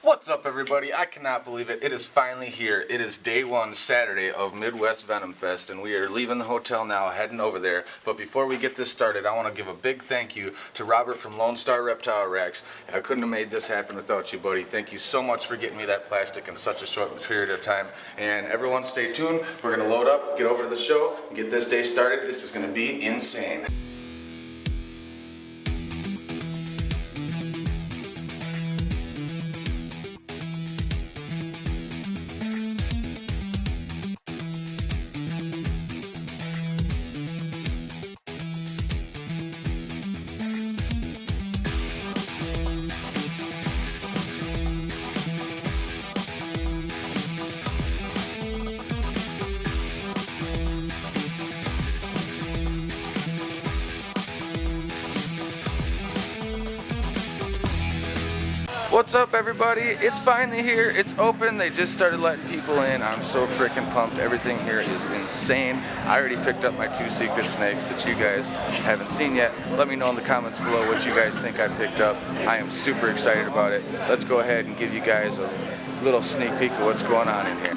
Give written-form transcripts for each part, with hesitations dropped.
What's up, everybody? I cannot believe it. It is finally here. It is day one, Saturday of Midwest Venomfest, and we are leaving the hotel now, heading over there. But before we get this started, I want to give a big thank you to Robert from Lone Star Reptile Racks. I couldn't have made this happen without you, buddy. Thank you so much for getting me that plastic in such a short period of time. And everyone, stay tuned. We're going to load up, get over to the show, and get this day started. This is going to be insane. What's up, everybody? It's finally here. It's open. They just started letting people in. I'm so freaking pumped. Everything here is insane. I already picked up my 2 secret snakes that you guys haven't seen yet. Let me know in the comments below what you guys think I picked up. I am super excited about it. Let's go ahead and give you guys a little sneak peek of what's going on in here.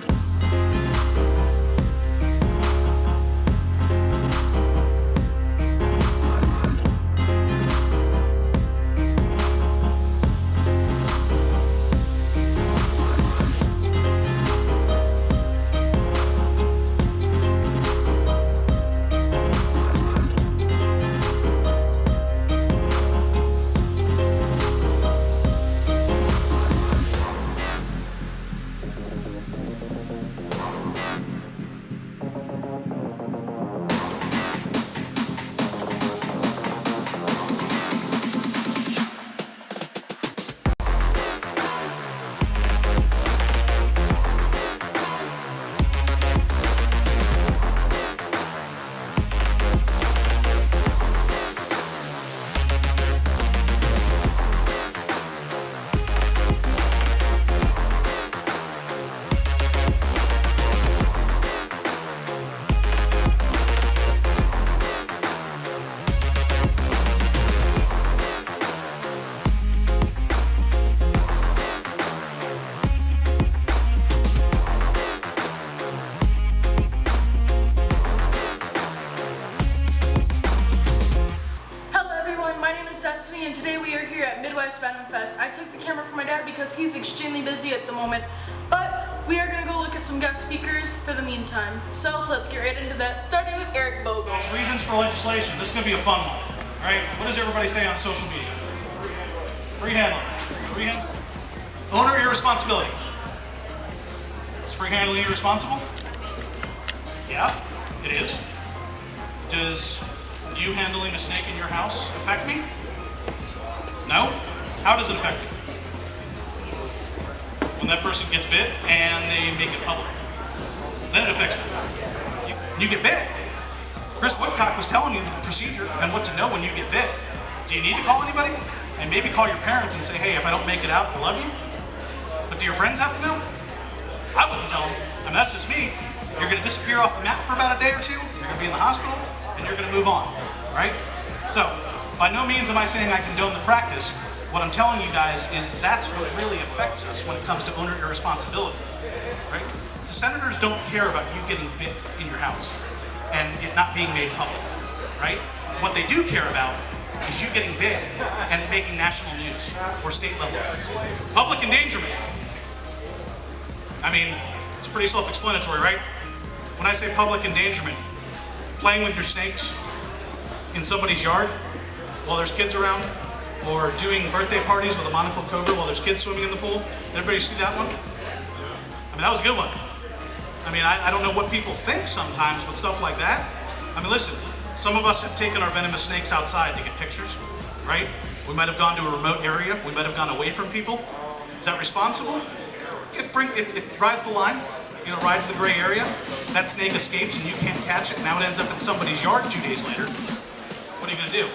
And today we are here at Midwest Venomfest. I took the camera from my dad because he's extremely busy at the moment, but we are going to go look at some guest speakers for the meantime. So let's get right into that, starting with Eric Bogue. Reasons for legislation. This is going to be a fun one. All right, what does everybody say on social media? Free handling. Free handling. Owner irresponsibility. Is free handling irresponsible? Yeah, it is. Does you handling a snake in your house affect me? No? How does it affect me? When that person gets bit and they make it public, then it affects me. You get bit. Chris Woodcock was telling you the procedure and what to know when you get bit. Do you need to call anybody? And maybe call your parents and say, hey, if I don't make it out, I love you? But do your friends have to know? I wouldn't tell them. I mean, that's just me. You're going to disappear off the map for about a day or two. You're going to be in the hospital, and you're going to move on, right? So, by no means am I saying I condone the practice. What I'm telling you guys is that's what really affects us when it comes to owner irresponsibility, right? The senators don't care about you getting bit in your house and it not being made public, right? What they do care about is you getting bit and it making national news or state level news. Public endangerment. I mean, it's pretty self-explanatory, right? When I say public endangerment, playing with your snakes in somebody's yard while there's kids around, or doing birthday parties with a monocle cobra while there's kids swimming in the pool. Did everybody see that one? I mean, that was a good one. I mean, I don't know what people think sometimes with stuff like that. I mean, listen, some of us have taken our venomous snakes outside to get pictures, right? We might have gone to a remote area. We might have gone away from people. Is that responsible? It rides the line, you know, rides the gray area. That snake escapes and you can't catch it. Now it ends up in somebody's yard 2 days later. What are you going to do?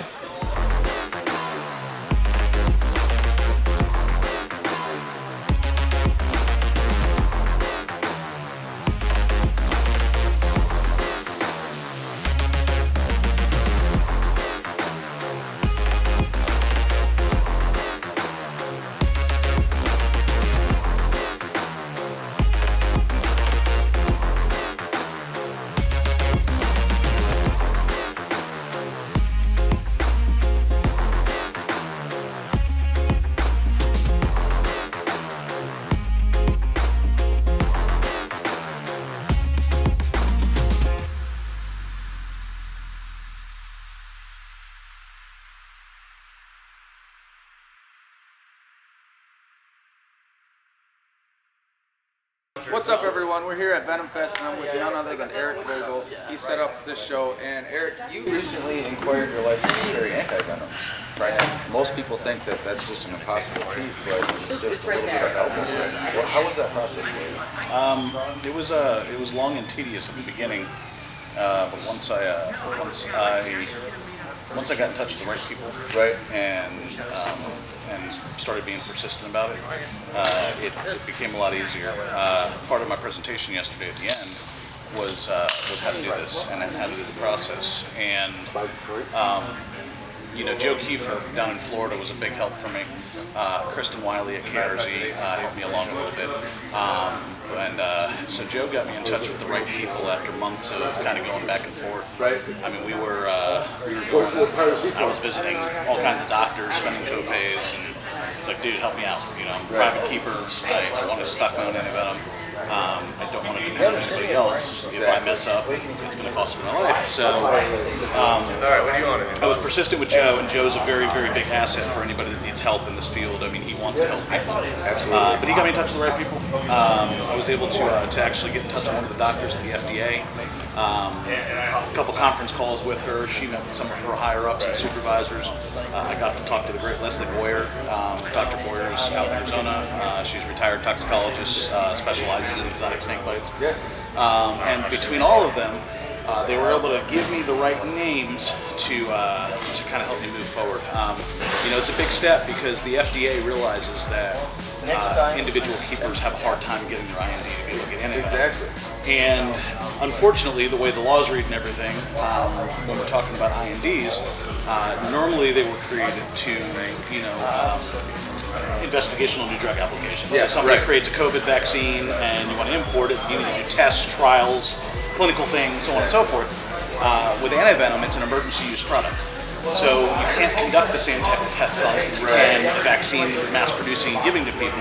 What's up, everyone? We're here at Venomfest, and I'm with none other than Eric Vogel. He set up this show, and Eric, you recently acquired your license to carry anti-venom. Right? Most people think that that's just an impossible feat, but it's just a little bit of help. Well, how was that process for you? It was long and tedious at the beginning, but once I got in touch with the right people, Right. and started being persistent about it, it became a lot easier. Part of my presentation yesterday at the end was how to do this and how to do the process. And Joe Kiefer down in Florida was a big help for me. Kristen Wiley at KRZ helped me along a little bit. So Joe got me in touch with the right people after months of kind of going back and forth. Right. I mean, we were going, I was visiting all kinds of doctors, spending co-pays, and it's like, dude, help me out. I'm a private keeper. I want to stock my own antivenom. I don't want to depend on anybody else. If I mess up, it's going to cost me my life. So I was persistent with Joe, and Joe's a very, very big asset for anybody that needs help in this field. I mean, he wants to help people. Absolutely. But he got me in touch with the right people. I was able to actually get in touch with one of the doctors at the FDA. A couple conference calls with her. She met with some of her higher-ups and supervisors. I got to talk to the great Leslie Boyer. Dr. Boyer's out in Arizona. She's a retired toxicologist, specializes in exotic snake bites. And between all of them, they were able to give me the right names to kind of help me move forward. It's a big step because the FDA realizes that individual keepers have a hard time getting their IND to be able to get in it. Exactly. And unfortunately, the way the laws read and everything, when we're talking about INDs, normally they were created to, investigational new drug applications. Yeah, so somebody right. creates a COVID vaccine and you want to import it, you need to do tests, trials, clinical things, so on and so forth. With antivenom, it's an emergency use product. So you can't conduct the same type of tests on it as you can a vaccine you're mass producing and giving to people.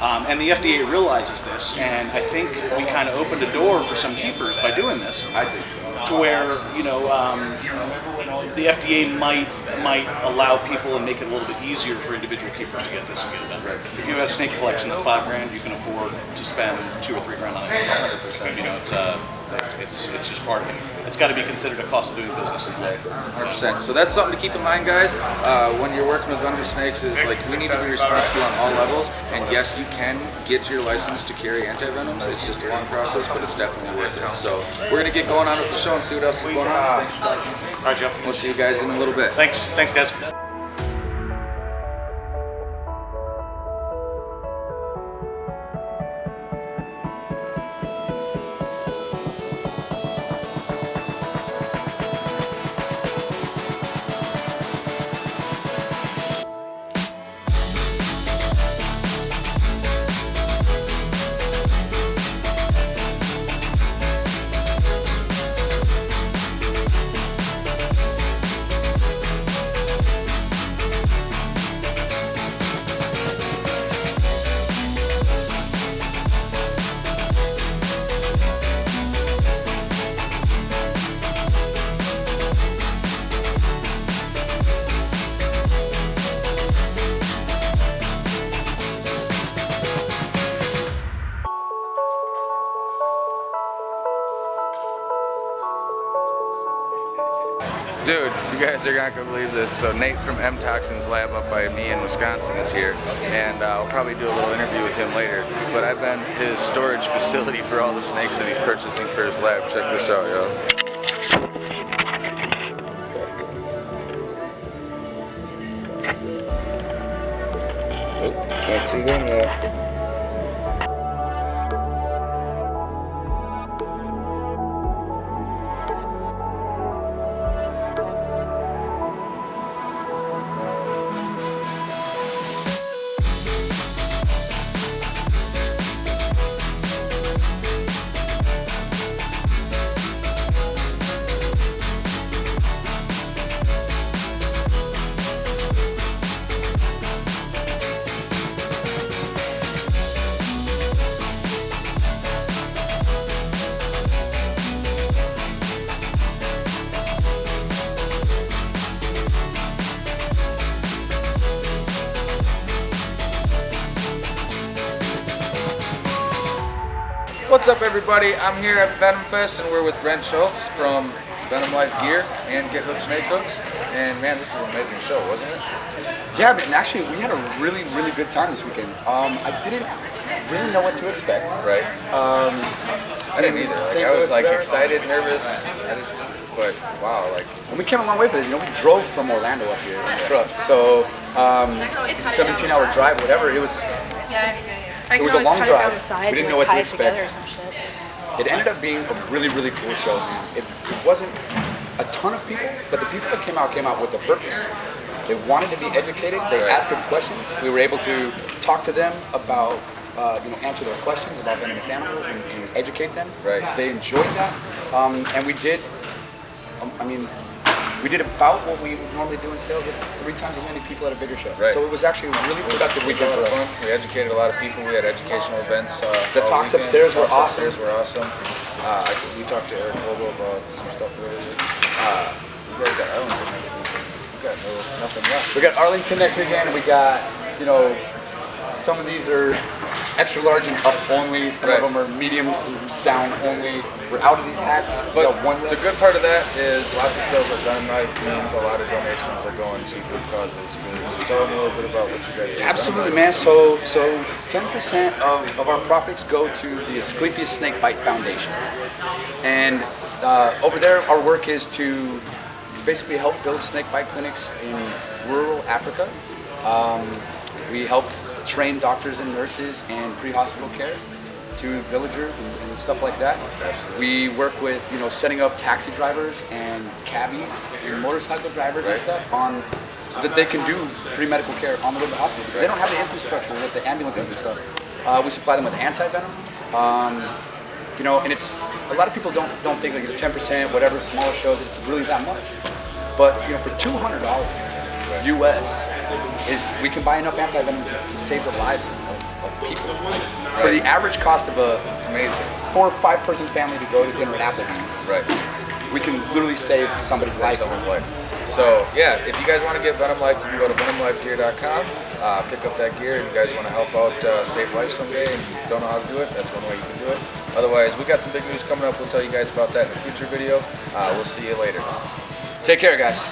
And the FDA realizes this, and I think we kind of opened a door for some keepers by doing this. I think so. To where, the FDA might allow people and make it a little bit easier for individual keepers to get this and get it done. If you have a snake collection that's $5,000, you can afford to spend $2,000 or $3,000 on it. It's just part of it. It's got to be considered a cost of doing business. 100%. So that's something to keep in mind, guys. When you're working with venomous snakes, is like we need to be responsible on all levels. And yes, you can get your license to carry antivenoms. It's just a long process, but it's definitely worth it. So we're gonna get going on with the show and see what else is going on. Thanks for talking. All right, Joe. We'll see you guys in a little bit. Thanks, guys. Dude, you guys are not gonna believe this. So Nate from M Toxin's lab up by me in Wisconsin is here, and I'll probably do a little interview with him later. But I've been his storage facility for all the snakes that he's purchasing for his lab. Check this out, yo. Can't see them yet. What's up, everybody? I'm here at Venomfest, and we're with Brent from Venom Life Gear and Get Hooked Snake Hooks. And man, this is an amazing show, wasn't it? Yeah, but actually we had a really good time this weekend. I didn't really know what to expect. Right. I didn't either. Like, I was like excited, nervous, but wow, like. And we came a long way for this. You know, we drove from Orlando up here in the truck. So 17-hour drive, whatever. It was. It was a long drive. We didn't know what to expect. It ended up being a really cool show. It wasn't a ton of people, but the people that came out with a purpose. They wanted to be educated. They asked good questions. We were able to talk to them about, answer their questions about venomous animals and educate them. Right. They enjoyed that, and we did. We did about what we would normally do in sales with 3 times as many people at a bigger show. Right. So it was actually a really productive weekend for us. We educated a lot of people. We had educational events. The talks upstairs were awesome. We talked to Eric Bogue about some stuff earlier. You guys got Arlington. We got nothing left. We got Arlington next weekend. We got, some of these are extra large and up only. Some of them are mediums and down only. We're out of these hats. But the good part of that is lots of sales at Venom Life means a lot of donations are going to good causes. Can you tell them a little bit about what you guys do? Absolutely, man. So 10% of our profits go to the Asclepius Snake Bite Foundation. And over there, our work is to basically help build snake bite clinics in rural Africa. We help train doctors and nurses and pre-hospital care to villagers and stuff like that. We work with, setting up taxi drivers and cabbies and motorcycle drivers and stuff so that they can do pre-medical care on the way to the hospital. Because they don't have the infrastructure with the ambulances and stuff. We supply them with anti-venom. And it's, a lot of people don't think like 10%, whatever, smaller shows, it's really that much. But, for $200 US, we can buy enough anti-venom to save the lives of people. For the average cost of it's amazing. 4 or 5 person family to go to dinner at Applebee's, we can literally save somebody's life. So yeah, if you guys want to get Venom Life, you can go to venomlifegear.com, pick up that gear. If you guys want to help out save life someday and you don't know how to do it, that's one way you can do it. Otherwise, we got some big news coming up. We'll tell you guys about that in a future video. We'll see you later. Take care, guys.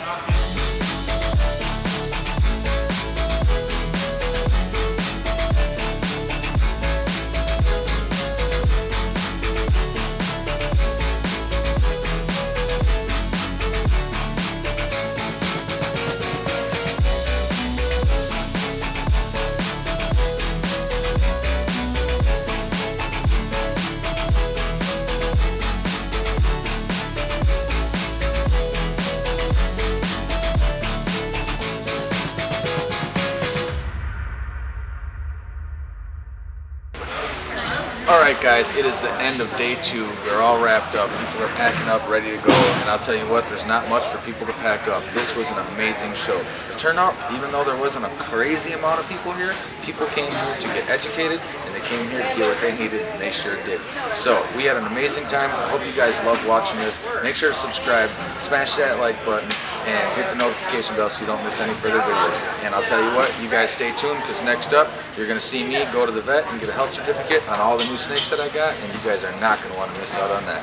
Alright guys, it is the end of day 2. We're all wrapped up. People are packing up, ready to go. And I'll tell you what, there's not much for people to pack up. This was an amazing show. The turnout, even though there wasn't a crazy amount of people here, people came here to get educated and they came here to get what they needed, and they sure did. So, we had an amazing time. I hope you guys loved watching this. Make sure to subscribe, smash that like button, and hit the notification bell so you don't miss any further videos. And I'll tell you what, you guys stay tuned, because next up, you're going to see me go to the vet and get a health certificate on all the new snakes that I got, and you guys are not going to want to miss out on that.